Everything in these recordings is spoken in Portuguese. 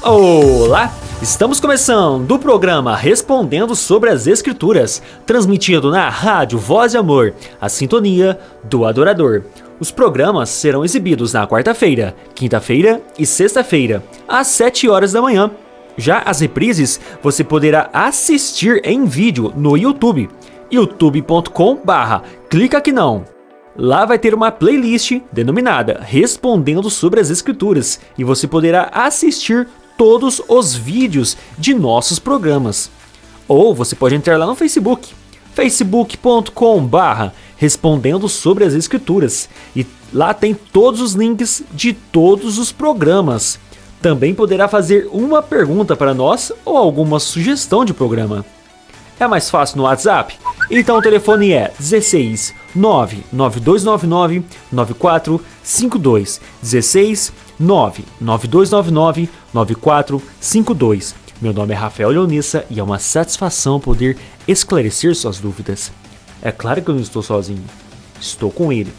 Olá! Estamos começando o programa Respondendo sobre as Escrituras, transmitido na Rádio Voz de Amor, a sintonia do adorador. Os programas serão exibidos na quarta-feira, quinta-feira e sexta-feira, às 7 horas da manhã. Já as reprises você poderá assistir em vídeo no YouTube, youtube.com/clica aqui não. Lá vai ter uma playlist denominada Respondendo sobre as Escrituras e você poderá assistir todos os vídeos de nossos programas. Ou você pode entrar lá no Facebook, facebook.com/Respondendo sobre as Escrituras, e lá tem todos os links de todos os programas. Também poderá fazer uma pergunta para nós ou alguma sugestão de programa. É mais fácil no WhatsApp? Então o telefone é 16 99299 9452. 16 99299 9452. Meu nome é Rafael Leonissa e é uma satisfação poder esclarecer suas dúvidas. É claro que eu não estou sozinho, estou com ele.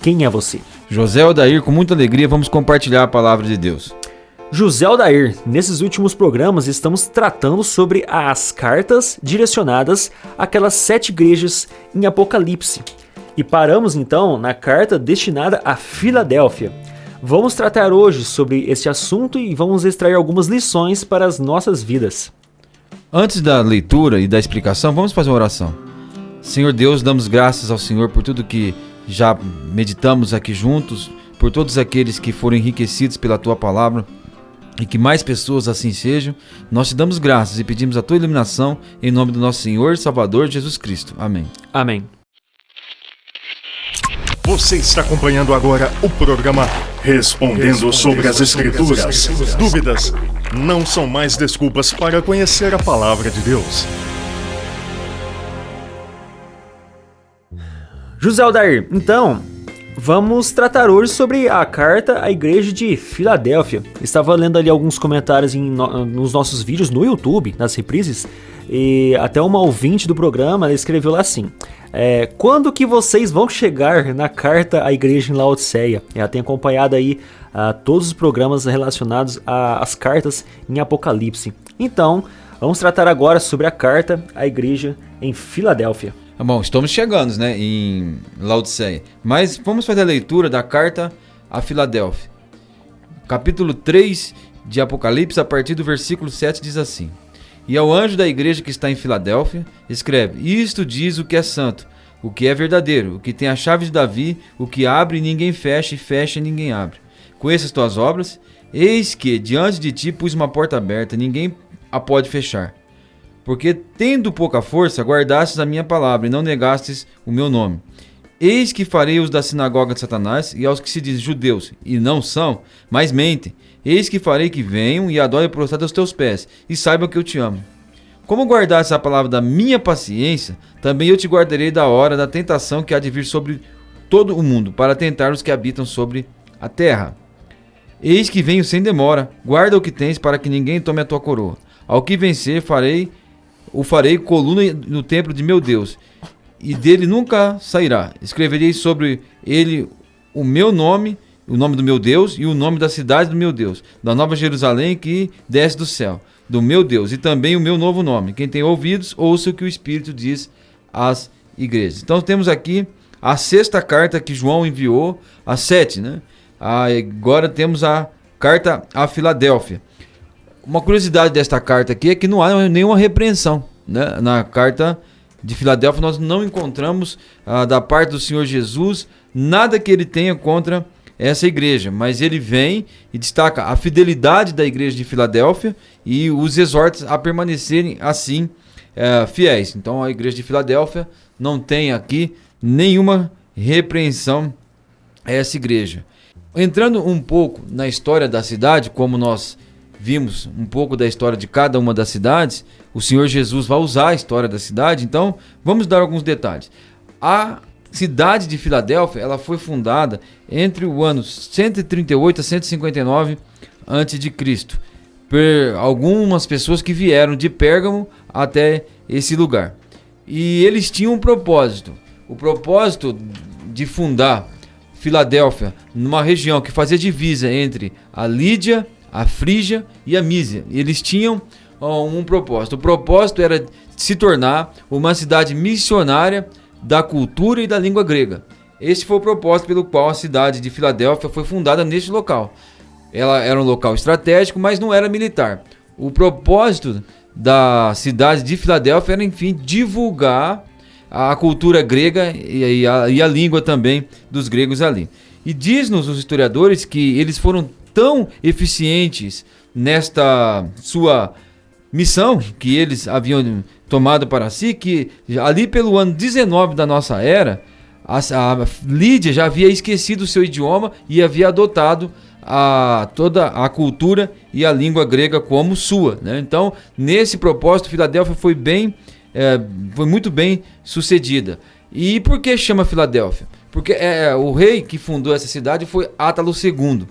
Quem é você? José Odair, com muita alegria vamos compartilhar a palavra de Deus. José Odair, nesses últimos programas estamos tratando sobre as cartas direcionadas àquelas 7 igrejas em Apocalipse. E paramos então na carta destinada a Filadélfia. Vamos tratar hoje sobre este assunto e vamos extrair algumas lições para as nossas vidas. Antes da leitura e da explicação, vamos fazer uma oração. Senhor Deus, damos graças ao Senhor por tudo que já meditamos aqui juntos, por todos aqueles que foram enriquecidos pela Tua Palavra, e que mais pessoas assim sejam. Nós te damos graças e pedimos a Tua iluminação em nome do nosso Senhor e Salvador Jesus Cristo. Amém. Amém. Você está acompanhando agora o programa Respondendo sobre as Escrituras. Dúvidas não são mais desculpas para conhecer a palavra de Deus. José Odair, então, vamos tratar hoje sobre a carta à igreja de Filadélfia. Estava lendo ali alguns comentários nos nossos vídeos no YouTube, nas reprises, e até uma ouvinte do programa ela escreveu lá assim: quando que vocês vão chegar na carta à igreja em Laodiceia? Ela tem acompanhado aí todos os programas relacionados às cartas em Apocalipse. Então, vamos tratar agora sobre a carta à igreja em Filadélfia. Bom, estamos chegando, né, em Laodiceia, mas vamos fazer a leitura da carta a Filadélfia. Capítulo 3 de Apocalipse, a partir do versículo 7, diz assim: E ao anjo da igreja que está em Filadélfia, escreve: Isto diz o que é santo, o que é verdadeiro, o que tem a chave de Davi, o que abre e ninguém fecha, e fecha e ninguém abre. Conheço as tuas obras, eis que diante de ti pus uma porta aberta, ninguém a pode fechar. Porque, tendo pouca força, guardastes a minha palavra e não negastes o meu nome. Eis que farei os da sinagoga de Satanás e aos que se dizem judeus, e não são, mas mentem. Eis que farei que venham e adorem prostrado aos teus pés, e saibam que eu te amo. Como guardastes a palavra da minha paciência, também eu te guardarei da hora da tentação que há de vir sobre todo o mundo, para tentar os que habitam sobre a terra. Eis que venho sem demora, guarda o que tens, para que ninguém tome a tua coroa. Ao que vencer, o farei coluna no templo de meu Deus, e dele nunca sairá. Escreverei sobre ele o meu nome, o nome do meu Deus, e o nome da cidade do meu Deus, da nova Jerusalém que desce do céu, do meu Deus, e também o meu novo nome. Quem tem ouvidos, ouça o que o Espírito diz às igrejas. Então temos aqui a 6ª carta que João enviou, a 7, né? Agora temos a carta a Filadélfia. Uma curiosidade desta carta aqui é que não há nenhuma repreensão, né? Na carta de Filadélfia nós não encontramos da parte do Senhor Jesus nada que ele tenha contra essa igreja, mas ele vem e destaca a fidelidade da igreja de Filadélfia e os exorta a permanecerem assim fiéis. Então a igreja de Filadélfia não tem aqui nenhuma repreensão a essa igreja. Entrando um pouco na história da cidade, como nós vimos um pouco da história de cada uma das cidades, o Senhor Jesus vai usar a história da cidade, então vamos dar alguns detalhes. A cidade de Filadélfia ela foi fundada entre o ano 138 a 159 a.C. por algumas pessoas que vieram de Pérgamo até esse lugar. E eles tinham um propósito. O propósito de fundar Filadélfia numa região que fazia divisa entre a Lídia, a Frígia e a Mísia. Eles tinham um propósito. O propósito era se tornar uma cidade missionária da cultura e da língua grega. Esse foi o propósito pelo qual a cidade de Filadélfia foi fundada neste local. Ela era um local estratégico, mas não era militar. O propósito da cidade de Filadélfia era, enfim, divulgar a cultura grega e a língua também dos gregos ali. E diz-nos os historiadores que eles foram tão eficientes nesta sua missão que eles haviam tomado para si, que ali pelo ano 19 da nossa era, a Lídia já havia esquecido o seu idioma e havia adotado toda a cultura e a língua grega como sua, né? Então, nesse propósito, Filadélfia foi muito bem sucedida. E por que chama Filadélfia? Porque o rei que fundou essa cidade foi Átalo II.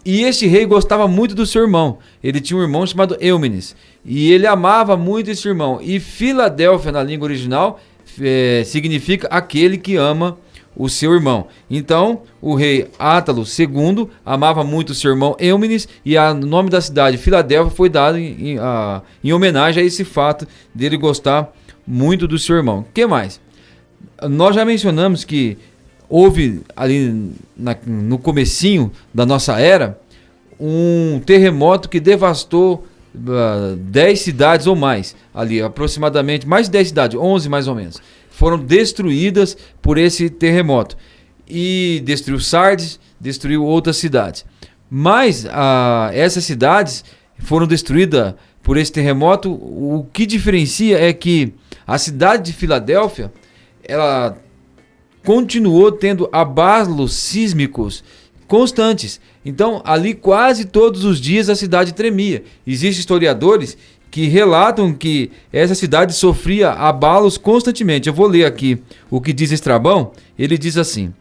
E este rei gostava muito do seu irmão. Ele tinha um irmão chamado Eumenes. E ele amava muito esse irmão. E Filadélfia, na língua original, significa aquele que ama o seu irmão. Então, o rei Átalo II amava muito o seu irmão Eumenes. E o nome da cidade, Filadélfia, foi dado em homenagem a esse fato dele gostar muito do seu irmão. O que mais? Nós já mencionamos que houve ali no comecinho da nossa era um terremoto que devastou 10 cidades ou mais, ali aproximadamente mais de 10 cidades, 11 mais ou menos, foram destruídas por esse terremoto. E destruiu Sardes, destruiu outras cidades. Mas essas cidades foram destruídas por esse terremoto. O que diferencia é que a cidade de Filadélfia, ela continuou tendo abalos sísmicos constantes. Então, ali quase todos os dias a cidade tremia. Existem historiadores que relatam que essa cidade sofria abalos constantemente. Eu vou ler aqui o que diz Estrabão. Ele diz assim: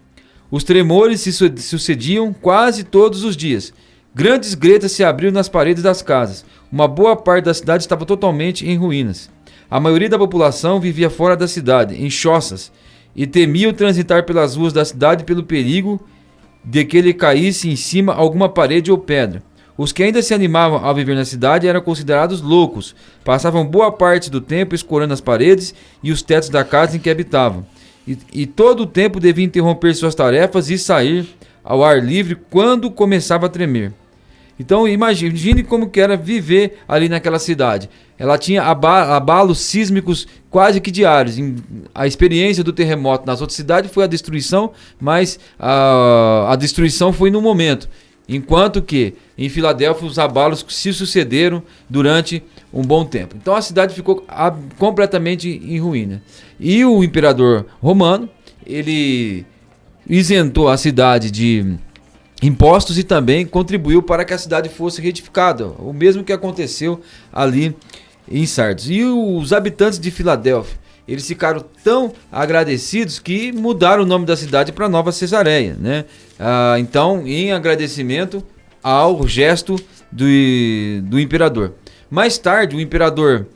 os tremores se sucediam quase todos os dias. Grandes gretas se abriram nas paredes das casas. Uma boa parte da cidade estava totalmente em ruínas. A maioria da população vivia fora da cidade, em choças, e temiam transitar pelas ruas da cidade pelo perigo de que lhe caísse em cima alguma parede ou pedra. Os que ainda se animavam a viver na cidade eram considerados loucos. Passavam boa parte do tempo escorando as paredes e os tetos da casa em que habitavam. E todo o tempo deviam interromper suas tarefas e sair ao ar livre quando começava a tremer. Então imagine como que era viver ali naquela cidade. Ela tinha abalos sísmicos quase que diários. A experiência do terremoto nas outras cidades foi a destruição, mas a destruição foi no momento. Enquanto que em Filadélfia os abalos se sucederam durante um bom tempo. Então a cidade ficou completamente em ruína. E o imperador romano, ele isentou a cidade de impostos e também contribuiu para que a cidade fosse reedificada. O mesmo que aconteceu ali em Sardes. E os habitantes de Filadélfia, eles ficaram tão agradecidos que mudaram o nome da cidade para Nova Cesareia, né? Então, em agradecimento ao gesto do imperador. Mais tarde, o imperador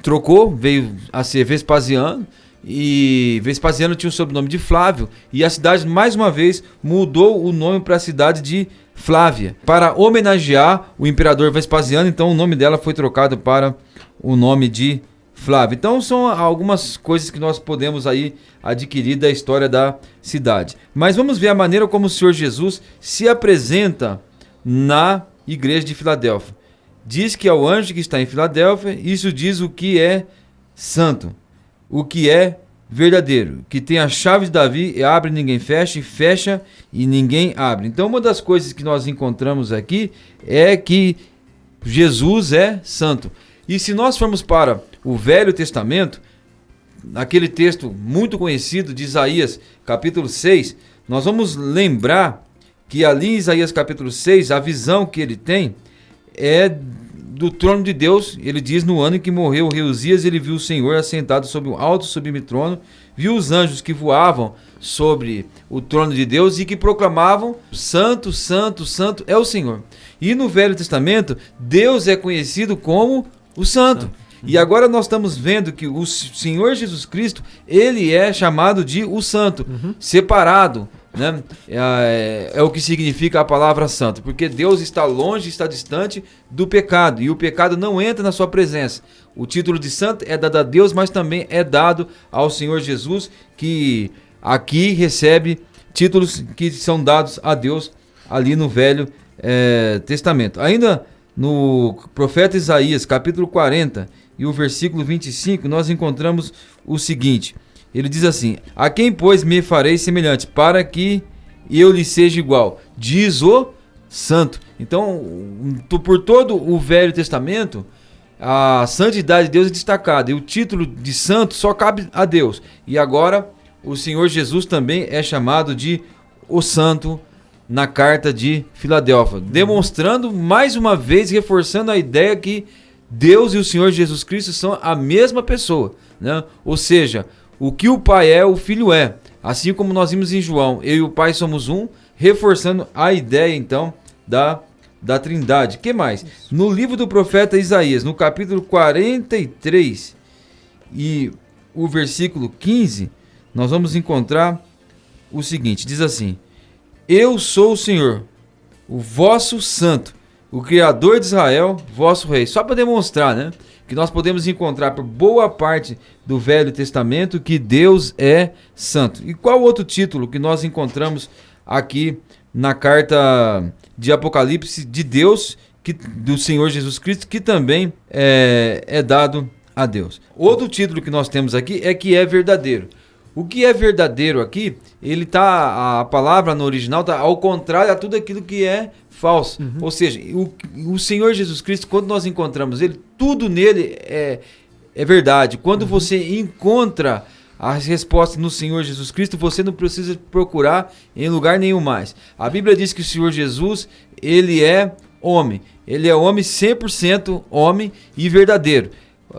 trocou, veio a ser Vespasiano, e Vespasiano tinha o sobrenome de Flávio, e a cidade mais uma vez mudou o nome para a cidade de Flávia, para homenagear o imperador Vespasiano. Então o nome dela foi trocado para o nome de Flávio. Então são algumas coisas que nós podemos aí adquirir da história da cidade. Mas vamos ver a maneira como o Senhor Jesus se apresenta na igreja de Filadélfia. Diz que ao anjo que está em Filadélfia, isso diz o que é santo, o que é verdadeiro, que tem a chave de Davi, e abre e ninguém fecha, e fecha e ninguém abre. Então uma das coisas que nós encontramos aqui é que Jesus é santo. E se nós formos para o Velho Testamento, naquele texto muito conhecido de Isaías capítulo 6, nós vamos lembrar que ali em Isaías capítulo 6, a visão que ele tem é do trono de Deus. Ele diz: no ano em que morreu o rei Uzias, ele viu o Senhor assentado sobre um alto e sublime trono, viu os anjos que voavam sobre o trono de Deus e que proclamavam: santo, santo, santo é o Senhor. E no Velho Testamento, Deus é conhecido como o santo. E agora nós estamos vendo que o Senhor Jesus Cristo, ele é chamado de o santo, separado, né? É o que significa a palavra santo, porque Deus está longe, está distante do pecado, e o pecado não entra na sua presença. O título de santo é dado a Deus, mas também é dado ao Senhor Jesus, que aqui recebe títulos que são dados a Deus ali no Velho Testamento. Ainda no profeta Isaías, capítulo 40 e o versículo 25, nós encontramos o seguinte. Ele diz assim: a quem, pois, me farei semelhante, para que eu lhe seja igual? Diz o santo. Então, por todo o Velho Testamento, a santidade de Deus é destacada, e o título de santo só cabe a Deus. E agora, o Senhor Jesus também é chamado de o santo na carta de Filadélfia, demonstrando mais uma vez, reforçando a ideia que Deus e o Senhor Jesus Cristo são a mesma pessoa, né? Ou seja, o que o Pai é, o Filho é. Assim como nós vimos em João, eu e o Pai somos um, reforçando a ideia então da Trindade. O que mais? No livro do profeta Isaías, no capítulo 43 e o versículo 15, nós vamos encontrar o seguinte, diz assim: eu sou o Senhor, o vosso santo, o Criador de Israel, vosso rei. Só para demonstrar, né, que nós podemos encontrar por boa parte do Velho Testamento que Deus é santo. E qual outro título que nós encontramos aqui na carta de Apocalipse de Deus, do Senhor Jesus Cristo, que também é dado a Deus? Outro título que nós temos aqui é que é verdadeiro. O que é verdadeiro aqui, a palavra no original está ao contrário a tudo aquilo que é falso. Uhum. Ou seja, o Senhor Jesus Cristo, quando nós encontramos Ele, tudo nele é verdade. Quando você encontra as respostas no Senhor Jesus Cristo, você não precisa procurar em lugar nenhum mais. A Bíblia diz que o Senhor Jesus, Ele é homem. Ele é homem 100% homem e verdadeiro.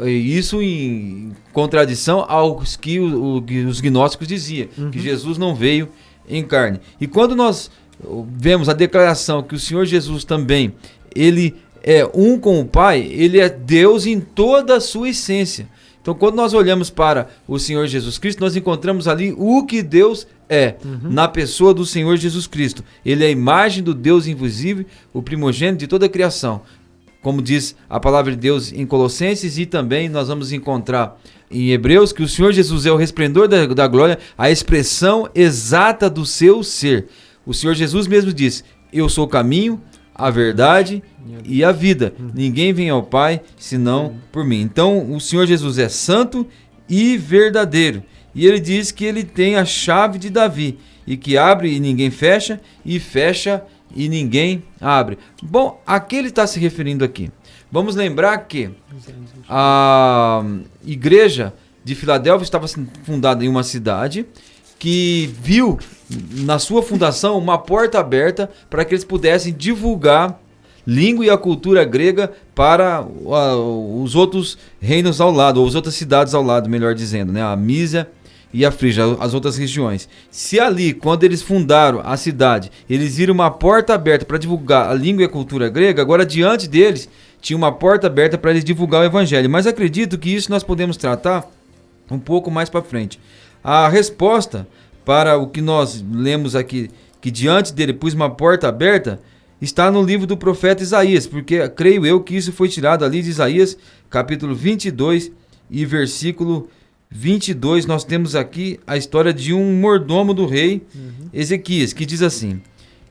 Isso em contradição aos que os gnósticos diziam, que Jesus não veio em carne. E quando nós vemos a declaração que o Senhor Jesus também, Ele é um com o Pai, Ele é Deus em toda a sua essência. Então, quando nós olhamos para o Senhor Jesus Cristo, nós encontramos ali o que Deus é, na pessoa do Senhor Jesus Cristo. Ele é a imagem do Deus invisível, o primogênito de toda a criação. Como diz a palavra de Deus em Colossenses, e também nós vamos encontrar em Hebreus que o Senhor Jesus é o resplendor da glória, a expressão exata do seu ser. O Senhor Jesus mesmo diz: eu sou o caminho, a verdade e a vida. Ninguém vem ao Pai senão por mim. Então o Senhor Jesus é santo e verdadeiro. E ele diz que ele tem a chave de Davi, e que abre e ninguém fecha, e fecha e ninguém abre. Bom, a que ele está se referindo aqui? Vamos lembrar que a igreja de Filadélfia estava fundada em uma cidade que viu na sua fundação uma porta aberta para que eles pudessem divulgar língua e a cultura grega para os outros reinos ao lado, ou as outras cidades ao lado, melhor dizendo, né? A Mísia e a Frígia, as outras regiões. Se ali, quando eles fundaram a cidade, eles viram uma porta aberta para divulgar a língua e a cultura grega, agora diante deles tinha uma porta aberta para eles divulgar o evangelho. Mas acredito que isso nós podemos tratar um pouco mais para frente. A resposta para o que nós lemos aqui, que diante dele pus uma porta aberta, está no livro do profeta Isaías, porque creio eu que isso foi tirado ali de Isaías, capítulo 22 e versículo 22, nós temos aqui a história de um mordomo do rei Ezequias, que diz assim,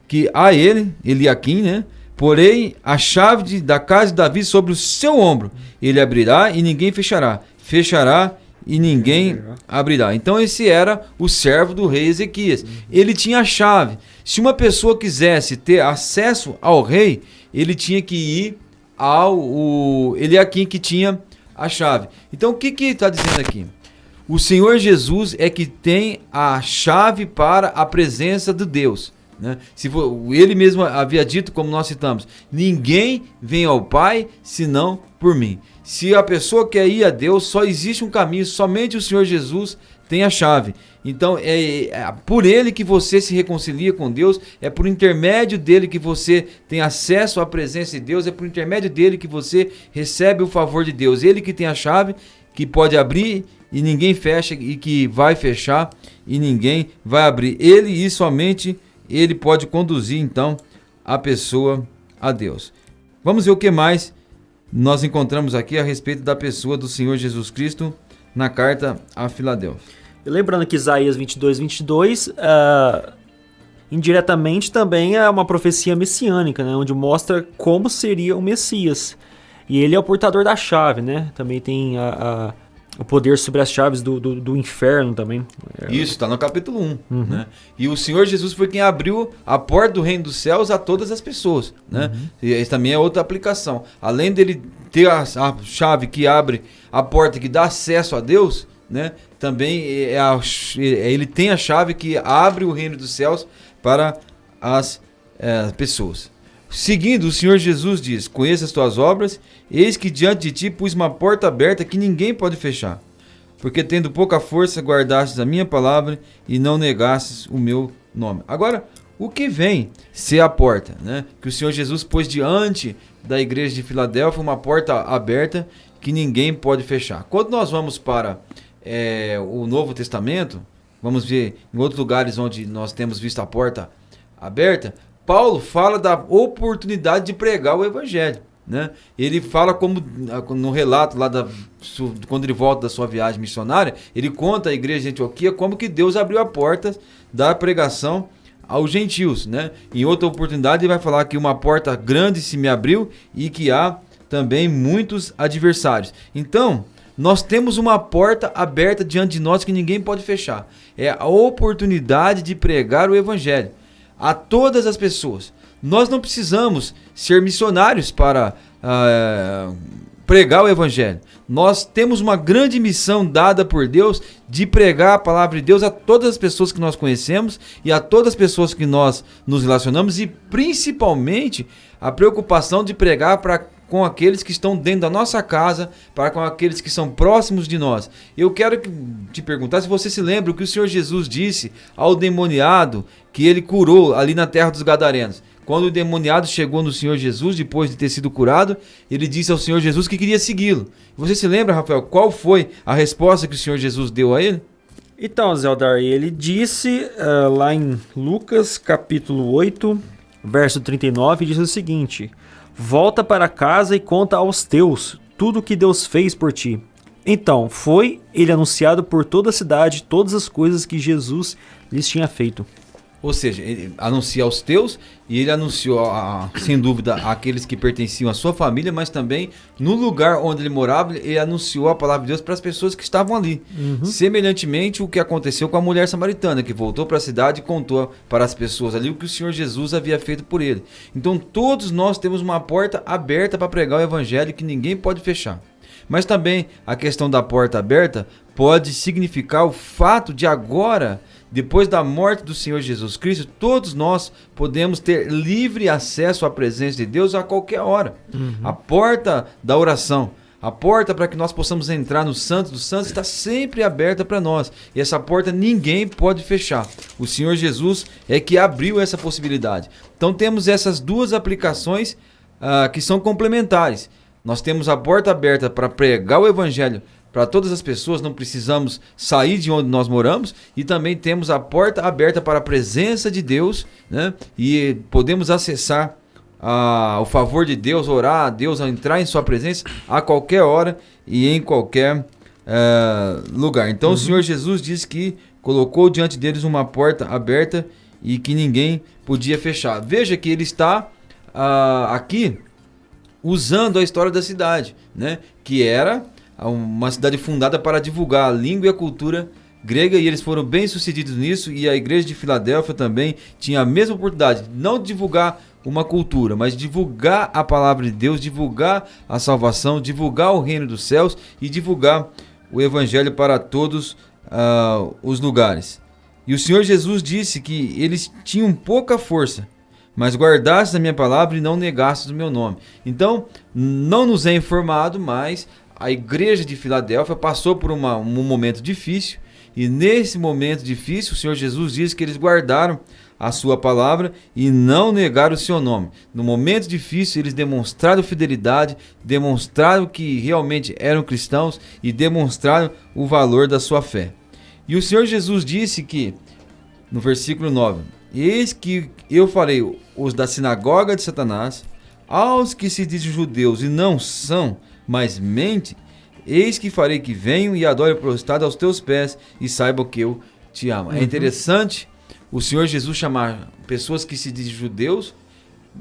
que a ele, Eliaquim, né, porém a chave da casa de Davi sobre o seu ombro, ele abrirá e ninguém fechará, fechará e ninguém abrirá. Então esse era o servo do rei Ezequias, ele tinha a chave. Se uma pessoa quisesse ter acesso ao rei, ele tinha que ir ao Eliaquim, que tinha a chave. Então o que está dizendo aqui? O Senhor Jesus é que tem a chave para a presença de Deus, né? Ele mesmo havia dito, como nós citamos, ninguém vem ao Pai senão por mim. Se a pessoa quer ir a Deus, só existe um caminho, somente o Senhor Jesus tem a chave. Então é por ele que você se reconcilia com Deus, é por intermédio dele que você tem acesso à presença de Deus, é por intermédio dele que você recebe o favor de Deus. Ele que tem a chave, que pode abrir e ninguém fecha, e que vai fechar e ninguém vai abrir. Ele e somente ele pode conduzir então a pessoa a Deus. Vamos ver o que mais nós encontramos aqui a respeito da pessoa do Senhor Jesus Cristo na carta a Filadélfia. Lembrando que Isaías 22, indiretamente também é uma profecia messiânica, né? Onde mostra como seria o Messias. E ele é o portador da chave, né? Também tem o poder sobre as chaves do inferno também. Isso, está no capítulo 1. Né? E o Senhor Jesus foi quem abriu a porta do reino dos céus a todas as pessoas. Né? E essa também é outra aplicação. Além dele ter a chave que abre a porta que dá acesso a Deus, né? Também ele tem a chave que abre o reino dos céus para as pessoas. Seguindo, o Senhor Jesus diz: conheça as tuas obras, eis que diante de ti pus uma porta aberta que ninguém pode fechar. Porque tendo pouca força guardastes a minha palavra e não negastes o meu nome. Agora, o que vem ser a porta, né? Que o Senhor Jesus pôs diante da igreja de Filadélfia uma porta aberta que ninguém pode fechar. Quando nós vamos para o Novo Testamento, vamos ver em outros lugares onde nós temos visto a porta aberta, Paulo fala da oportunidade de pregar o evangelho, né? Ele fala como no relato lá quando ele volta da sua viagem missionária, ele conta à igreja de Antioquia como que Deus abriu a porta da pregação aos gentios, né? Em outra oportunidade ele vai falar que uma porta grande se me abriu e que há também muitos adversários. Então, nós temos uma porta aberta diante de nós que ninguém pode fechar. É a oportunidade de pregar o evangelho a todas as pessoas. Nós não precisamos ser missionários para pregar o evangelho. Nós temos uma grande missão dada por Deus de pregar a palavra de Deus a todas as pessoas que nós conhecemos e a todas as pessoas que nós nos relacionamos, e principalmente a preocupação de pregar com aqueles que estão dentro da nossa casa, para com aqueles que são próximos de nós. Eu quero te perguntar se você se lembra o que o Senhor Jesus disse ao demoniado que ele curou ali na terra dos Gadarenos. Quando o demoniado chegou no Senhor Jesus, depois de ter sido curado, ele disse ao Senhor Jesus que queria segui-lo. Você se lembra, Rafael, qual foi a resposta que o Senhor Jesus deu a ele? Então, Zeldar, ele disse lá em Lucas capítulo 8, verso 39, diz o seguinte: volta para casa e conta aos teus tudo o que Deus fez por ti. Então, foi ele anunciado por toda a cidade todas as coisas que Jesus lhes tinha feito. Ou seja, ele anuncia aos teus, e ele anunciou, sem dúvida, àqueles que pertenciam à sua família, mas também no lugar onde ele morava, ele anunciou a palavra de Deus para as pessoas que estavam ali. Semelhantemente, o que aconteceu com a mulher samaritana, que voltou para a cidade e contou para as pessoas ali o que o Senhor Jesus havia feito por ele. Então, todos nós temos uma porta aberta para pregar o evangelho que ninguém pode fechar. Mas também a questão da porta aberta pode significar o fato de agora, depois da morte do Senhor Jesus Cristo, todos nós podemos ter livre acesso à presença de Deus a qualquer hora. A porta da oração, a porta para que nós possamos entrar no Santo dos Santos está sempre aberta para nós. E essa porta ninguém pode fechar. O Senhor Jesus é que abriu essa possibilidade. Então temos essas duas aplicações que são complementares. Nós temos a porta aberta para pregar o evangelho para todas as pessoas, não precisamos sair de onde nós moramos, e também temos a porta aberta para a presença de Deus, né? E podemos acessar o favor de Deus, orar a Deus, entrar em sua presença a qualquer hora e em qualquer lugar. Então o Senhor Jesus disse que colocou diante deles uma porta aberta e que ninguém podia fechar. Veja que ele está aqui usando a história da cidade, né? Que era uma cidade fundada para divulgar a língua e a cultura grega, e eles foram bem sucedidos nisso, e a igreja de Filadélfia também tinha a mesma oportunidade, não de divulgar uma cultura, mas divulgar a palavra de Deus, divulgar a salvação, divulgar o reino dos céus e divulgar o evangelho para todos os lugares. E o Senhor Jesus disse que eles tinham pouca força, mas guardastes a minha palavra e não negastes o meu nome. Então, não nos é informado, mas a igreja de Filadélfia passou por um momento difícil. E nesse momento difícil, o Senhor Jesus diz que eles guardaram a sua palavra e não negaram o seu nome. No momento difícil, eles demonstraram fidelidade, demonstraram que realmente eram cristãos e demonstraram o valor da sua fé. E o Senhor Jesus disse que, no versículo 9, eis que eu farei os da sinagoga de Satanás, aos que se dizem judeus e não são, mas mentem, eis que farei que venham e adorem prostrado aos teus pés e saibam que eu te amo. É interessante o Senhor Jesus chamar pessoas que se dizem judeus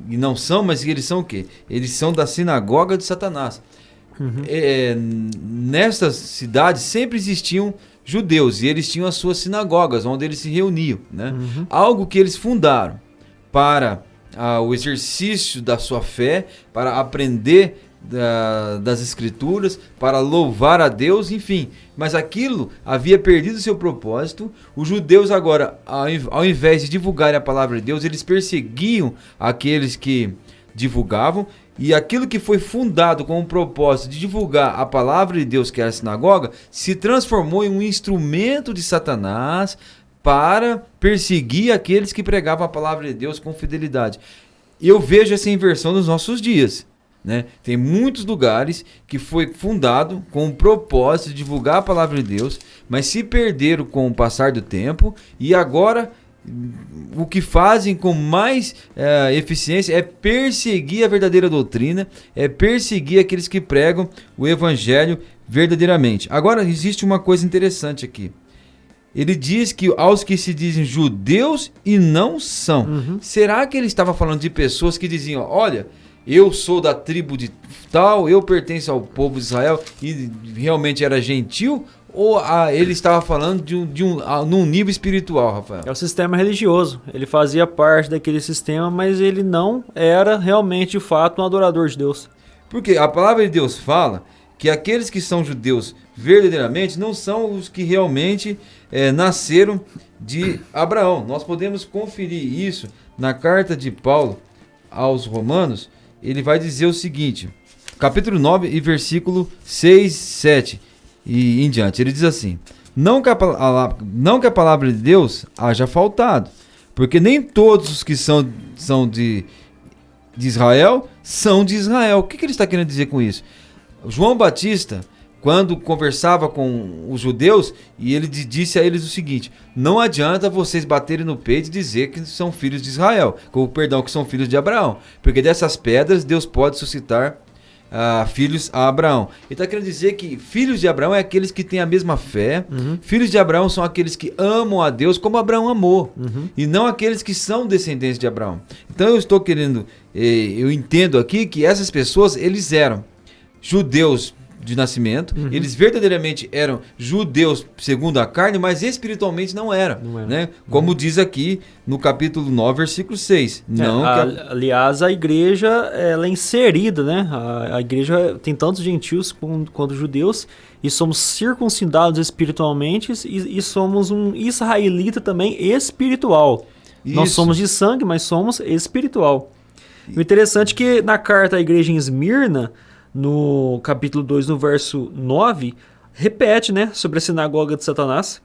e não são, mas eles são o quê? Eles são da sinagoga de Satanás. Nessas cidades sempre existiam judeus e eles tinham as suas sinagogas onde eles se reuniam, né? Algo que eles fundaram para o exercício da sua fé, para aprender das escrituras, para louvar a Deus, enfim. Mas aquilo havia perdido seu propósito. Os judeus agora, ao invés de divulgarem a palavra de Deus, eles perseguiam aqueles que divulgavam. E aquilo que foi fundado com o propósito de divulgar a palavra de Deus, que era a sinagoga, se transformou em um instrumento de Satanás para perseguir aqueles que pregavam a palavra de Deus com fidelidade. Eu vejo essa inversão nos nossos dias, né? Tem muitos lugares que foi fundado com o propósito de divulgar a palavra de Deus, mas se perderam com o passar do tempo e agora o que fazem com mais eficiência é perseguir a verdadeira doutrina, é perseguir aqueles que pregam o evangelho verdadeiramente. Agora, existe uma coisa interessante aqui. Ele diz que aos que se dizem judeus e não são. Será que ele estava falando de pessoas que diziam, olha, eu sou da tribo de tal, eu pertenço ao povo de Israel e realmente era gentil? Ou ele estava falando num nível espiritual, Rafael? É o sistema religioso. Ele fazia parte daquele sistema, mas ele não era realmente, de fato, um adorador de Deus. Porque a palavra de Deus fala que aqueles que são judeus verdadeiramente não são os que realmente nasceram de Abraão. Nós podemos conferir isso na carta de Paulo aos Romanos. Ele vai dizer o seguinte, capítulo 9 e versículo 6, 7 e em diante. Ele diz assim, não que a palavra de Deus haja faltado, porque nem todos os que são de Israel são de Israel. O que ele está querendo dizer com isso? João Batista, quando conversava com os judeus, e ele disse a eles o seguinte, não adianta vocês baterem no peito e dizer que são filhos de Israel, que são filhos de Abraão, porque dessas pedras Deus pode suscitar filhos a Abraão. Ele está querendo dizer que filhos de Abraão é aqueles que têm a mesma fé. Filhos de Abraão são aqueles que amam a Deus como Abraão amou, e não aqueles que são descendentes de Abraão. Então eu entendo aqui que essas pessoas, eles eram judeus de nascimento, eles verdadeiramente eram judeus segundo a carne, mas espiritualmente não eram. Né? Como diz aqui no capítulo 9, versículo 6. Aliás, a igreja ela é inserida, né? A igreja tem tantos gentios quanto judeus, e somos circuncidados espiritualmente e somos um israelita também espiritual. Isso. Nós somos de sangue, mas somos espiritual. O interessante é que na carta à igreja em Esmirna, no capítulo 2, no verso 9, repete, né, sobre a sinagoga de Satanás.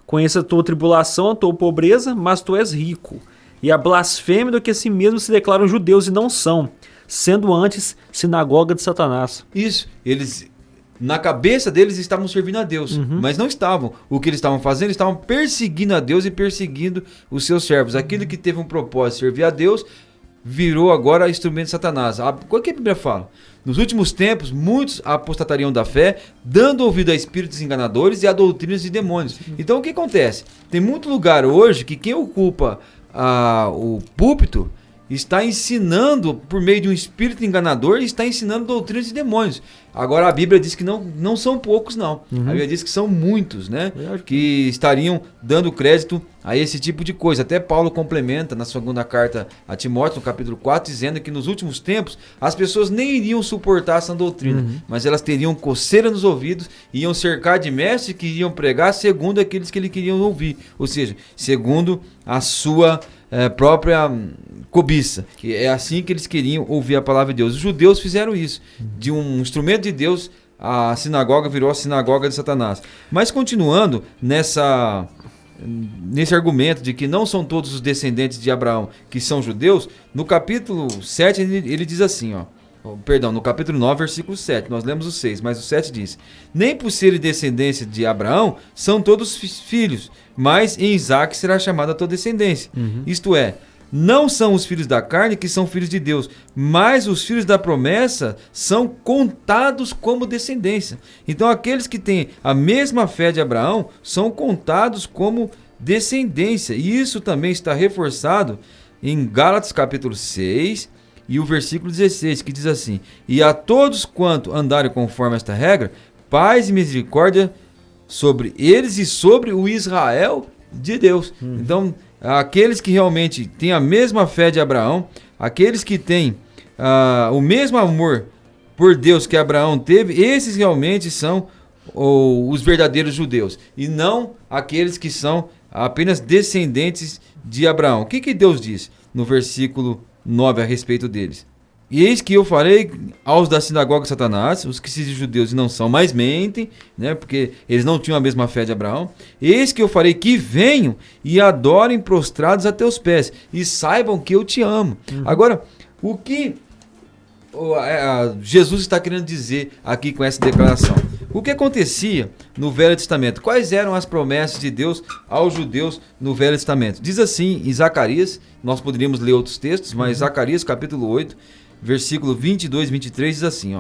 Conheça a tua tribulação, a tua pobreza, mas tu és rico. E a blasfêmia do que a si mesmo se declaram judeus e não são, sendo antes sinagoga de Satanás. Isso, eles, na cabeça deles, estavam servindo a Deus, mas não estavam. O que eles estavam fazendo, eles estavam perseguindo a Deus e perseguindo os seus servos. Aquilo que teve um propósito de servir a Deus, virou agora instrumento de Satanás. O que a Bíblia fala? Nos últimos tempos, muitos apostatariam da fé, dando ouvido a espíritos enganadores e a doutrinas de demônios. Então o que acontece? Tem muito lugar hoje que quem ocupa o púlpito está ensinando, por meio de um espírito enganador, está ensinando doutrinas de demônios. Agora a Bíblia diz que não são poucos, não. A Bíblia diz que são muitos, né? Que estariam dando crédito a esse tipo de coisa. Até Paulo complementa na segunda carta a Timóteo, no capítulo 4, dizendo que nos últimos tempos as pessoas nem iriam suportar essa doutrina, mas elas teriam coceira nos ouvidos, iam cercar de mestres que iriam pregar segundo aqueles que eles queriam ouvir, ou seja, segundo a sua própria cobiça, que é assim que eles queriam ouvir a palavra de Deus. Os judeus fizeram isso, de um instrumento de Deus a sinagoga virou a sinagoga de Satanás. Mas continuando nesse argumento de que não são todos os descendentes de Abraão que são judeus, no capítulo 7 ele diz assim, perdão, no capítulo 9, versículo 7, nós lemos o 6, mas o 7 diz: nem por serem descendência de Abraão são todos filhos, mas em Isaque será chamada toda descendência. Isto é, não são os filhos da carne que são filhos de Deus, mas os filhos da promessa são contados como descendência. Então aqueles que têm a mesma fé de Abraão são contados como descendência. E isso também está reforçado em Gálatas capítulo 6 e o versículo 16, que diz assim: e a todos quanto andarem conforme esta regra, paz e misericórdia sobre eles e sobre o Israel de Deus. Então, aqueles que realmente têm a mesma fé de Abraão, aqueles que têm o mesmo amor por Deus que Abraão teve, esses realmente são os verdadeiros judeus, e não aqueles que são apenas descendentes de Abraão. O que Deus diz no versículo 9 a respeito deles? E eis que eu farei aos da sinagoga de Satanás, os que se dizem judeus e não são, mas mentem, né, porque eles não tinham a mesma fé de Abraão. Eis que eu farei que venham e adorem prostrados a teus pés, e saibam que eu te amo. Agora, o que Jesus está querendo dizer aqui com essa declaração? O que acontecia no Velho Testamento? Quais eram as promessas de Deus aos judeus no Velho Testamento? Diz assim em Zacarias, nós poderíamos ler outros textos, mas Zacarias capítulo 8, versículo 22 e 23 diz assim,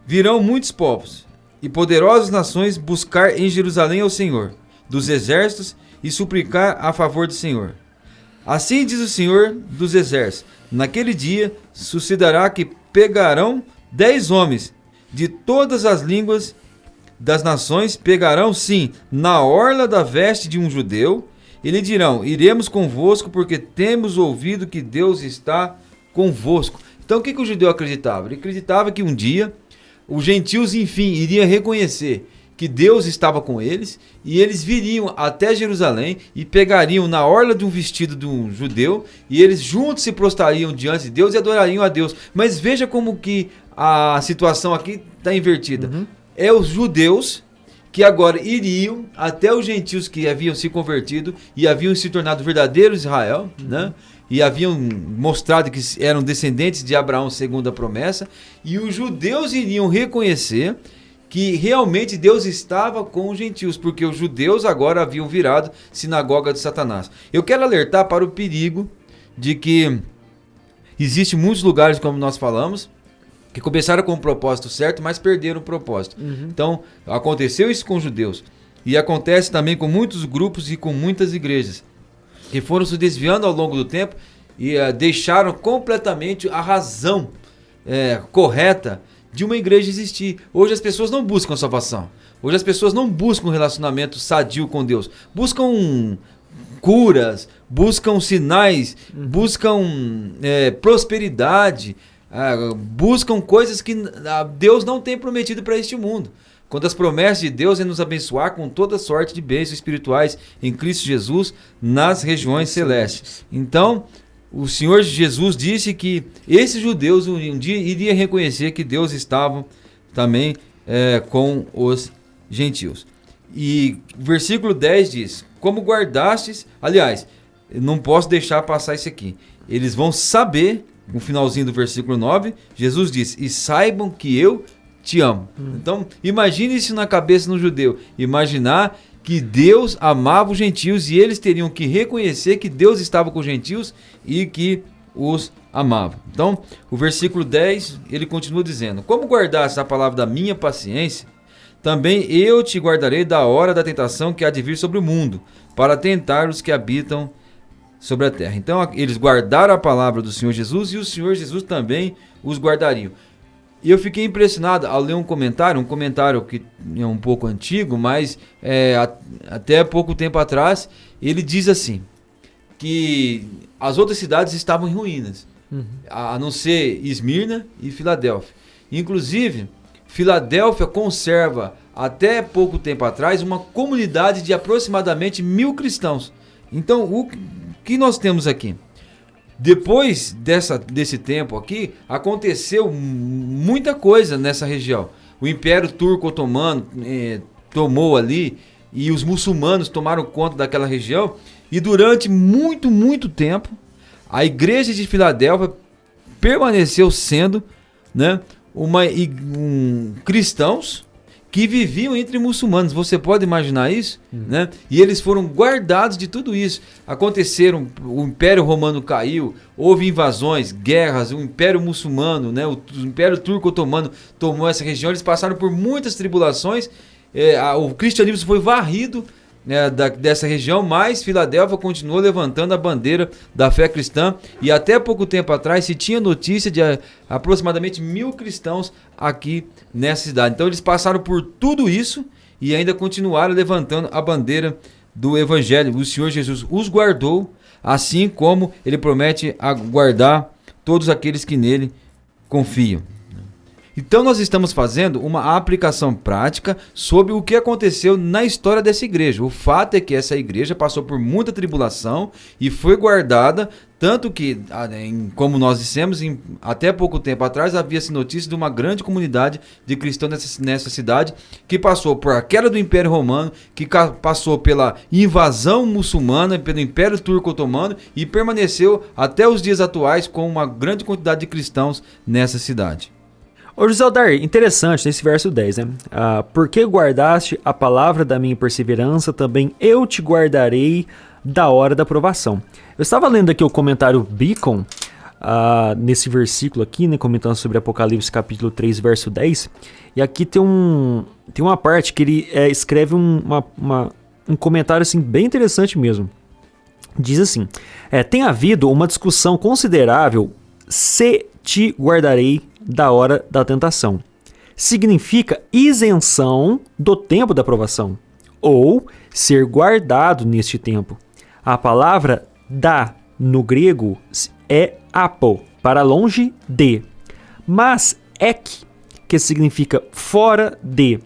virão muitos povos e poderosas nações buscar em Jerusalém ao Senhor dos exércitos e suplicar a favor do Senhor. Assim diz o Senhor dos exércitos: naquele dia sucederá que pegarão 10 homens de todas as línguas das nações, pegarão sim na orla da veste de um judeu, e lhe dirão: iremos convosco, porque temos ouvido que Deus está convosco. Então o que o judeu acreditava? Ele acreditava que um dia os gentios, enfim, iriam reconhecer que Deus estava com eles, e eles viriam até Jerusalém e pegariam na orla de um vestido de um judeu, e eles juntos se prostrariam diante de Deus e adorariam a Deus. Mas veja como que a situação aqui está invertida. É os judeus que agora iriam até os gentios que haviam se convertido e haviam se tornado verdadeiro Israel, né? E haviam mostrado que eram descendentes de Abraão segundo a promessa, e os judeus iriam reconhecer que realmente Deus estava com os gentios, porque os judeus agora haviam virado sinagoga de Satanás. Eu quero alertar para o perigo de que existem muitos lugares, como nós falamos, que começaram com o propósito certo, mas perderam o propósito. Então, aconteceu isso com os judeus. E acontece também com muitos grupos e com muitas igrejas, que foram se desviando ao longo do tempo e deixaram completamente a razão correta de uma igreja existir. Hoje as pessoas não buscam salvação. Hoje as pessoas não buscam um relacionamento sadio com Deus. Buscam curas, buscam sinais, buscam prosperidade, buscam coisas que Deus não tem prometido para este mundo. Quando as promessas de Deus é nos abençoar com toda sorte de bênçãos espirituais em Cristo Jesus nas regiões celestes. Então, o Senhor Jesus disse que esses judeus um dia iriam reconhecer que Deus estava também com os gentios. E o versículo 10 diz: como guardastes, aliás, não posso deixar passar isso aqui. Eles vão saber, no finalzinho do versículo 9, Jesus diz: e saibam que eu te amo. Então, imagine isso na cabeça do judeu. Imaginar que Deus amava os gentios e eles teriam que reconhecer que Deus estava com os gentios e que os amava. Então, o versículo 10, ele continua dizendo: como guardaste a palavra da minha paciência, também eu te guardarei da hora da tentação que há de vir sobre o mundo, para tentar os que habitam sobre a terra. Então, eles guardaram a palavra do Senhor Jesus e o Senhor Jesus também os guardaria. E eu fiquei impressionado ao ler um comentário que é um pouco antigo, mas até pouco tempo atrás, ele diz assim, que as outras cidades estavam em ruínas, a não ser Esmirna e Filadélfia. Inclusive, Filadélfia conserva, até pouco tempo atrás, uma comunidade de aproximadamente 1.000 cristãos. Então, o que nós temos aqui? Depois desse tempo aqui, aconteceu muita coisa nessa região. o Império Turco-Otomano tomou ali e os muçulmanos tomaram conta daquela região, e durante muito, muito tempo a igreja de Filadélfia permaneceu sendo, né, cristãos que viviam entre muçulmanos. Você pode imaginar isso? Né? E eles foram guardados de tudo isso. Aconteceram, o Império Romano caiu, houve invasões, guerras, o Império Muçulmano, né, o Império Turco-Otomano tomou essa região, eles passaram por muitas tribulações, o cristianismo foi varrido, né, dessa região, mas Filadélfia continuou levantando a bandeira da fé cristã, e até pouco tempo atrás se tinha notícia de aproximadamente 1.000 cristãos aqui nessa cidade. Então eles passaram por tudo isso e ainda continuaram levantando a bandeira do Evangelho. O Senhor Jesus os guardou, assim como ele promete guardar todos aqueles que nele confiam. Então nós estamos fazendo uma aplicação prática sobre o que aconteceu na história dessa igreja. O fato é que essa igreja passou por muita tribulação e foi guardada, tanto que, como nós dissemos, até pouco tempo atrás havia-se notícia de uma grande comunidade de cristãos nessa cidade, que passou por a queda do Império Romano, que passou pela invasão muçulmana, pelo Império Turco-Otomano, e permaneceu até os dias atuais com uma grande quantidade de cristãos nessa cidade. Ô José Aldar, interessante nesse verso 10, né? Porque guardaste a palavra da minha perseverança, também eu te guardarei da hora da provação. Eu estava lendo aqui o comentário Beacon, nesse versículo aqui, né, comentando sobre Apocalipse capítulo 3, verso 10, e aqui tem uma parte que ele escreve um comentário assim, bem interessante mesmo. Diz assim, tem havido uma discussão considerável se te guardarei da hora da tentação. Significa isenção do tempo da provação, ou ser guardado neste tempo. A palavra da no grego é apo, para longe de, mas ek, que significa fora de.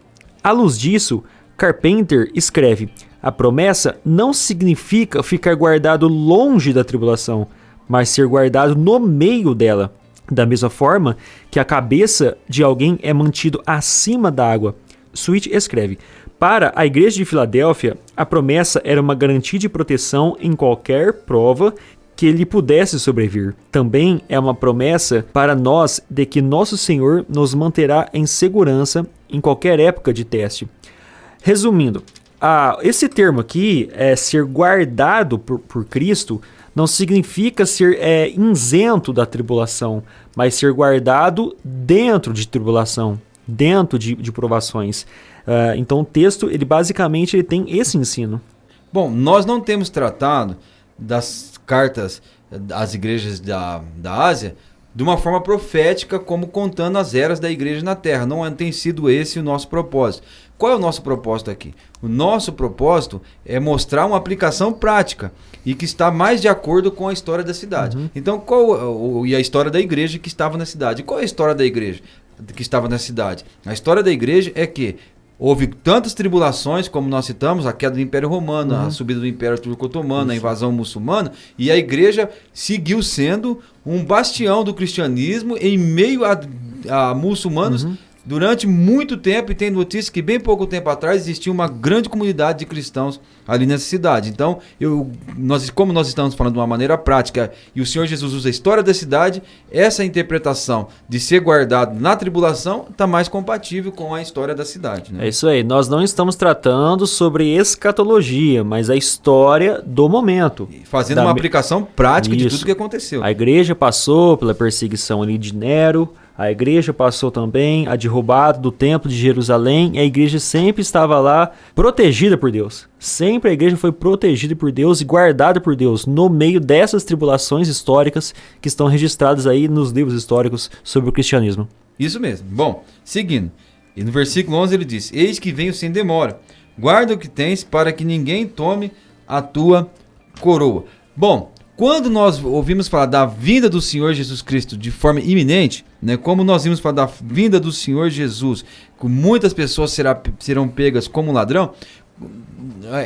À luz disso, Carpenter escreve: a promessa não significa ficar guardado longe da tribulação, mas ser guardado no meio dela. Da mesma forma que a cabeça de alguém é mantido acima da água. Sweet escreve: para a igreja de Filadélfia, a promessa era uma garantia de proteção em qualquer prova que lhe pudesse sobrevir. Também é uma promessa para nós de que nosso Senhor nos manterá em segurança em qualquer época de teste. Resumindo, esse termo aqui, ser guardado por Cristo, não significa ser isento da tribulação, mas ser guardado dentro de tribulação, dentro de provações. Então o texto, ele basicamente tem esse ensino. Bom, nós não temos tratado das cartas às igrejas da Ásia de uma forma profética, como contando as eras da igreja na Terra. Não tem sido esse o nosso propósito. Qual é o nosso propósito aqui? O nosso propósito é mostrar uma aplicação prática e que está mais de acordo com a história da cidade. Uhum. Então, e a história da igreja que estava na cidade. Qual é a história da igreja que estava na cidade? A história da igreja é que houve tantas tribulações, como nós citamos, a queda do Império Romano, a subida do Império Turco-Otomano, a invasão muçulmana, e a igreja seguiu sendo um bastião do cristianismo em meio a muçulmanos durante muito tempo, e tem notícia que bem pouco tempo atrás existia uma grande comunidade de cristãos ali nessa cidade. Então, como nós estamos falando de uma maneira prática, e o Senhor Jesus usa a história da cidade, essa interpretação de ser guardado na tribulação está mais compatível com a história da cidade. Né? É isso aí, nós não estamos tratando sobre escatologia, mas a história do momento. Fazendo uma aplicação prática de tudo que aconteceu. A igreja passou pela perseguição ali de Nero, a igreja passou também a derrubada do templo de Jerusalém, e a igreja sempre estava lá protegida por Deus. Sempre a igreja foi protegida por Deus e guardada por Deus no meio dessas tribulações históricas que estão registradas aí nos livros históricos sobre o cristianismo. Isso mesmo. Bom, seguindo. E no versículo 11 ele diz: eis que venho sem demora, guarda o que tens para que ninguém tome a tua coroa. Bom, quando nós ouvimos falar da vinda do Senhor Jesus Cristo de forma iminente, né, como nós vimos falar da vinda do Senhor Jesus, que muitas pessoas serão pegas como ladrão,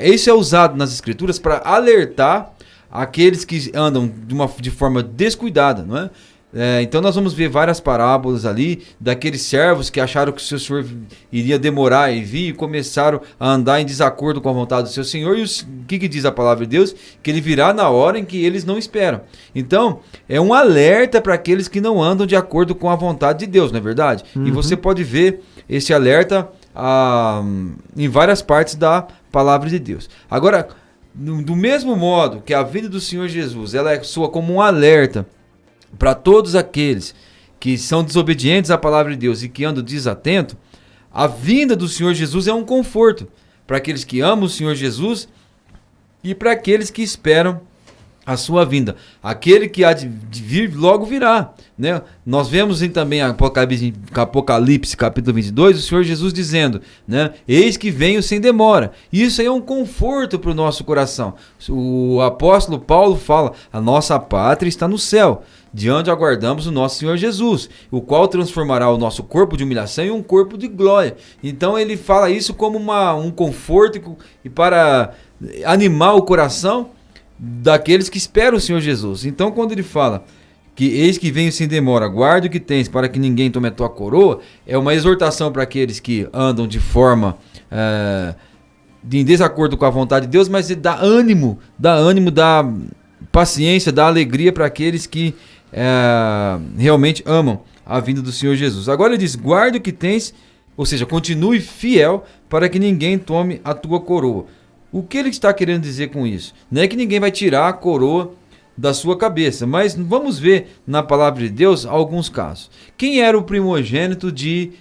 isso é usado nas Escrituras para alertar aqueles que andam de forma descuidada, não é? Então nós vamos ver várias parábolas ali daqueles servos que acharam que o seu senhor iria demorar em vir e começaram a andar em desacordo com a vontade do seu senhor. E o que diz a palavra de Deus? Que ele virá na hora em que eles não esperam. Então é um alerta para aqueles que não andam de acordo com a vontade de Deus, não é verdade? E você pode ver esse alerta em várias partes da palavra de Deus. Agora, do mesmo modo que a vinda do Senhor Jesus ela soa como um alerta para todos aqueles que são desobedientes à palavra de Deus e que andam desatentos, a vinda do Senhor Jesus é um conforto para aqueles que amam o Senhor Jesus e para aqueles que esperam a sua vinda. Aquele que há de vir, logo virá. Né? Nós vemos também Apocalipse capítulo 22, o Senhor Jesus dizendo, né? Eis que venho sem demora. Isso aí é um conforto para o nosso coração. O apóstolo Paulo fala, a nossa pátria está no céu, de onde aguardamos o nosso Senhor Jesus, o qual transformará o nosso corpo de humilhação em um corpo de glória. Então ele fala isso como um conforto e para animar o coração daqueles que esperam o Senhor Jesus. Então quando ele fala que eis que venho sem demora, guarda o que tens para que ninguém tome a tua coroa, é uma exortação para aqueles que andam de forma em desacordo com a vontade de Deus, mas dá ânimo, dá paciência, dá alegria para aqueles que realmente amam a vinda do Senhor Jesus. Agora ele diz, guarda o que tens, ou seja, continue fiel para que ninguém tome a tua coroa. O que ele está querendo dizer com isso? Não é que ninguém vai tirar a coroa da sua cabeça, mas vamos ver na palavra de Deus alguns casos. Quem era o primogênito de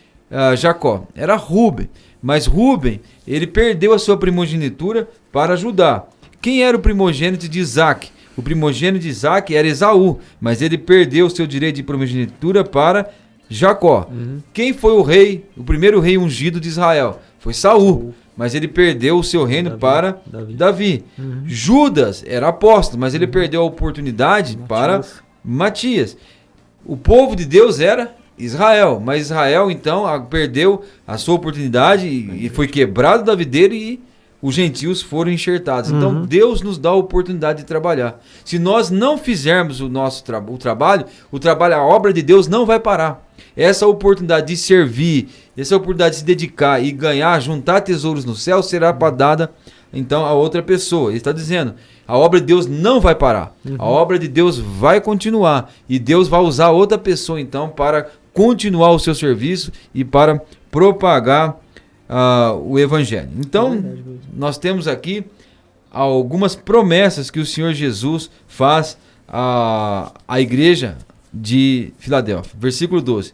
Jacó? Era Rúben, mas Rúben ele perdeu a sua primogenitura para Judá. Quem era o primogênito de Isaac? O primogênito de Isaac era Esaú, mas ele perdeu o seu direito de primogenitura para Jacó. Quem foi o primeiro rei ungido de Israel? Foi Saul. Mas ele perdeu o seu reino para Davi. Judas era apóstolo, mas ele perdeu a oportunidade para Matias. O povo de Deus era Israel, mas Israel então perdeu a sua oportunidade e foi quebrado da videira e os gentios foram enxertados. Então Deus nos dá a oportunidade de trabalhar. Se nós não fizermos o nosso trabalho, a obra de Deus não vai parar. Essa oportunidade de servir, essa oportunidade de se dedicar e ganhar, juntar tesouros no céu, será dada então a outra pessoa. Ele está dizendo, a obra de Deus não vai parar. A obra de Deus vai continuar. E Deus vai usar outra pessoa então para continuar o seu serviço e para propagar o evangelho. Então, nós temos aqui algumas promessas que o Senhor Jesus faz à igreja de Filadélfia. Versículo 12.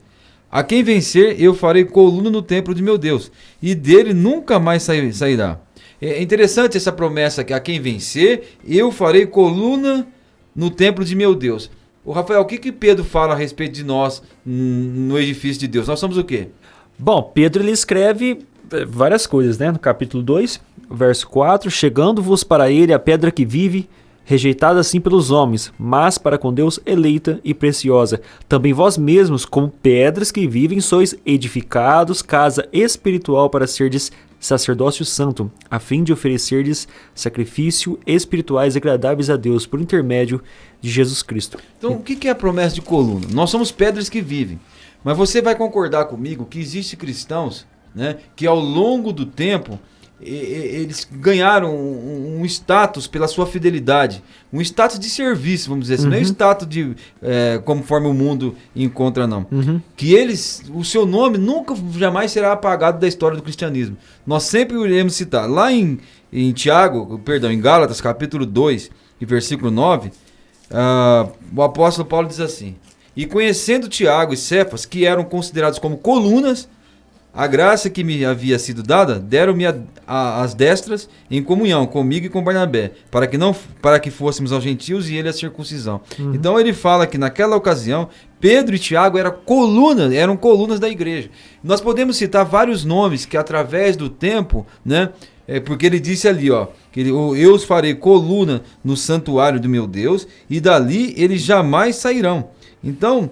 A quem vencer, eu farei coluna no templo de meu Deus, e dele nunca mais sairá. É interessante essa promessa que a quem vencer, eu farei coluna no templo de meu Deus. O Rafael, o que Pedro fala a respeito de nós no edifício de Deus? Nós somos o quê? Bom, Pedro ele escreve várias coisas, né? No capítulo 2, verso 4, chegando-vos para ele a pedra que vive, rejeitada assim pelos homens, mas para com Deus eleita e preciosa. Também vós mesmos, como pedras que vivem, sois edificados, casa espiritual para serdes sacerdócio santo, a fim de oferecerdes sacrifício espirituais agradáveis a Deus por intermédio de Jesus Cristo. Então, o que é a promessa de coluna? Nós somos pedras que vivem. Mas você vai concordar comigo que existem cristãos, né, que ao longo do tempo eles ganharam um status pela sua fidelidade, um status de serviço, vamos dizer assim, não é um status de conforme o mundo encontra, não. Que o seu nome nunca, jamais será apagado da história do cristianismo. Nós sempre iremos citar. Lá em Gálatas, capítulo 2, e versículo 9, o apóstolo Paulo diz assim, e conhecendo Tiago e Cefas, que eram considerados como colunas, a graça que me havia sido dada, deram-me as destras em comunhão comigo e com Barnabé, para que fôssemos aos gentios e ele a circuncisão. Então ele fala que naquela ocasião, Pedro e Tiago eram colunas da igreja. Nós podemos citar vários nomes que através do tempo, né, porque ele disse ali, que eu os farei coluna no santuário do meu Deus e dali eles jamais sairão. Então,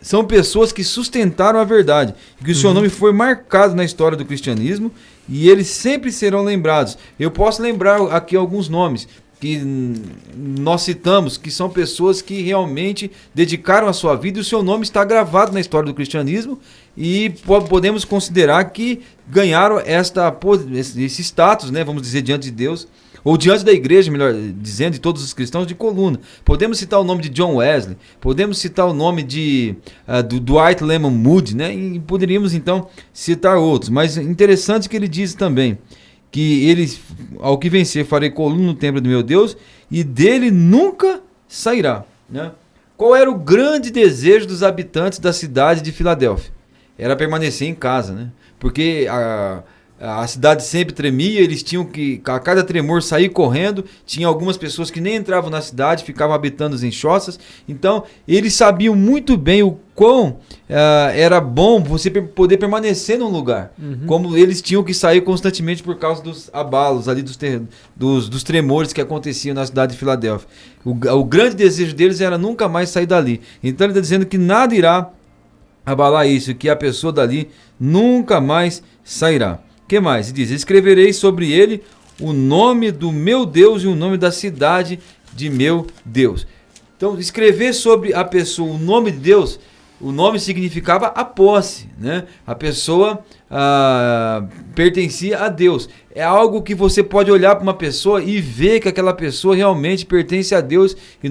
são pessoas que sustentaram a verdade, que o seu nome foi marcado na história do cristianismo e eles sempre serão lembrados. Eu posso lembrar aqui alguns nomes. que nós citamos, que são pessoas que realmente dedicaram a sua vida e o seu nome está gravado na história do cristianismo e podemos considerar que ganharam esse status, né, vamos dizer, diante de Deus, ou diante da igreja, melhor dizendo, de todos os cristãos, de coluna. Podemos citar o nome de John Wesley, podemos citar o nome do Dwight Lyman Moody, né, e poderíamos então citar outros, mas interessante que ele diz também, que eles, ao que vencer, farei coluna no templo do meu Deus, e dele nunca sairá. Né? Qual era o grande desejo dos habitantes da cidade de Filadélfia? Era permanecer em casa, né? Porque a cidade sempre tremia, eles tinham que, a cada tremor, sair correndo. Tinha algumas pessoas que nem entravam na cidade, ficavam habitando em choças. Então, eles sabiam muito bem o quão era bom você poder permanecer num lugar. Como eles tinham que sair constantemente por causa dos abalos, ali dos tremores que aconteciam na cidade de Filadélfia. O grande desejo deles era nunca mais sair dali. Então, ele está dizendo que nada irá abalar isso, que a pessoa dali nunca mais sairá. O que mais? Ele diz, escreverei sobre ele o nome do meu Deus e o nome da cidade de meu Deus. Então, escrever sobre a pessoa o nome de Deus, o nome significava a posse, né? A pessoa pertencia a Deus. É algo que você pode olhar para uma pessoa e ver que aquela pessoa realmente pertence a Deus. E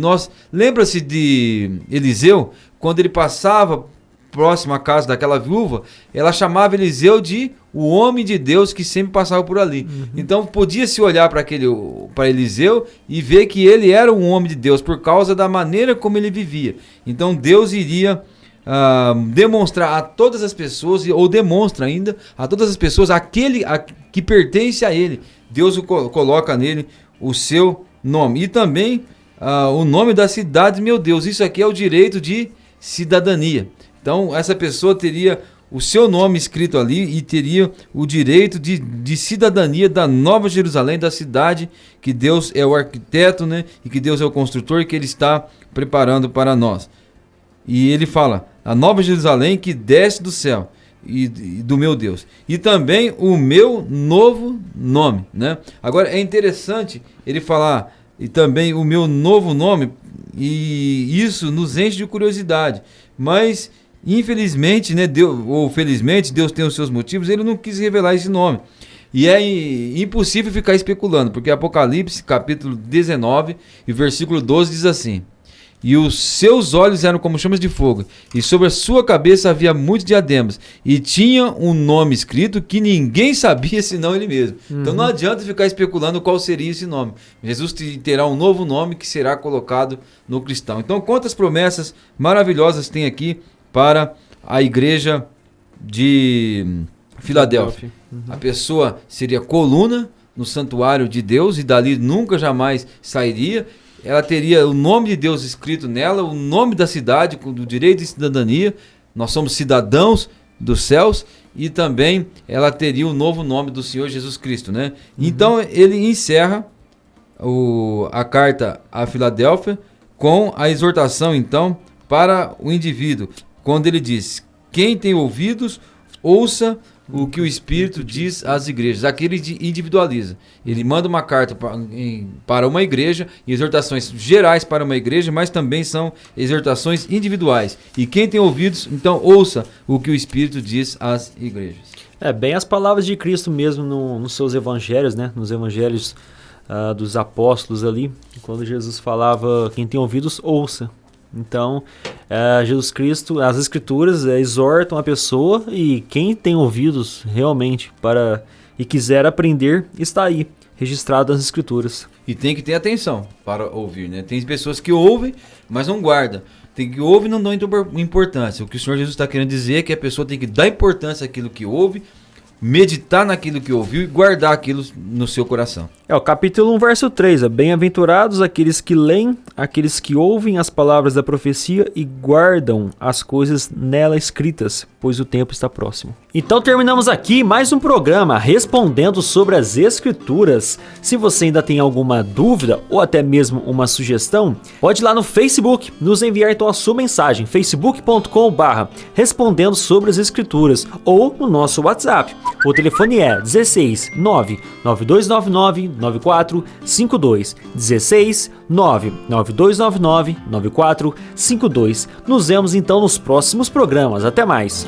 lembra-se de Eliseu, quando ele passava próximo à casa daquela viúva, ela chamava Eliseu de o homem de Deus que sempre passava por ali. Então podia-se olhar para Eliseu e ver que ele era um homem de Deus por causa da maneira como ele vivia. Então Deus iria demonstrar a todas as pessoas, ou demonstra ainda a todas as pessoas, aquele que pertence a ele. Deus coloca nele o seu nome. E também o nome da cidade, meu Deus. Isso aqui é o direito de cidadania. Então, essa pessoa teria o seu nome escrito ali e teria o direito de cidadania da Nova Jerusalém, da cidade que Deus é o arquiteto, né? E que Deus é o construtor e que Ele está preparando para nós. E ele fala, a Nova Jerusalém que desce do céu e do meu Deus. E também o meu novo nome, né? Agora, é interessante ele falar, e também o meu novo nome, e isso nos enche de curiosidade. Mas infelizmente, né, ou felizmente, Deus tem os seus motivos, ele não quis revelar esse nome. E é impossível ficar especulando, porque Apocalipse, capítulo 19, e versículo 12 diz assim, e os seus olhos eram como chamas de fogo, e sobre a sua cabeça havia muitos diademas, e tinha um nome escrito que ninguém sabia senão ele mesmo. Então não adianta ficar especulando qual seria esse nome. Jesus terá um novo nome que será colocado no cristão. Então quantas promessas maravilhosas tem aqui para a igreja de Filadélfia. A pessoa seria coluna no santuário de Deus e dali nunca jamais sairia. Ela teria o nome de Deus escrito nela, o nome da cidade, com o direito de cidadania. Nós somos cidadãos dos céus e também ela teria o novo nome do Senhor Jesus Cristo, né? Então ele encerra a carta a Filadélfia com a exortação então para o indivíduo. Quando ele diz, quem tem ouvidos, ouça o que o Espírito diz às igrejas. Aqui ele individualiza. Ele manda uma carta para uma igreja, exortações gerais para uma igreja, mas também são exortações individuais. E quem tem ouvidos, então ouça o que o Espírito diz às igrejas. Bem as palavras de Cristo mesmo nos seus evangelhos, né? Nos evangelhos dos apóstolos ali, quando Jesus falava, quem tem ouvidos, ouça. Então, Jesus Cristo, as Escrituras exortam a pessoa e quem tem ouvidos realmente e quiser aprender, está aí, registrado nas Escrituras. E tem que ter atenção para ouvir, né? Tem pessoas que ouvem, mas não guardam. Tem que ouvir e não dão importância. O que o Senhor Jesus está querendo dizer é que a pessoa tem que dar importância àquilo que ouve, meditar naquilo que ouviu e guardar aquilo no seu coração. O capítulo 1, verso 3, bem-aventurados aqueles que leem, aqueles que ouvem as palavras da profecia e guardam as coisas nela escritas, pois o tempo está próximo. Então terminamos aqui mais um programa respondendo sobre as Escrituras. Se você ainda tem alguma dúvida ou até mesmo uma sugestão, pode ir lá no Facebook, nos enviar então a sua mensagem, facebook.com/respondendo sobre as Escrituras ou no nosso WhatsApp. O telefone é 16 99299 9452. 16 99299 9452. Nos vemos então nos próximos programas. Até mais.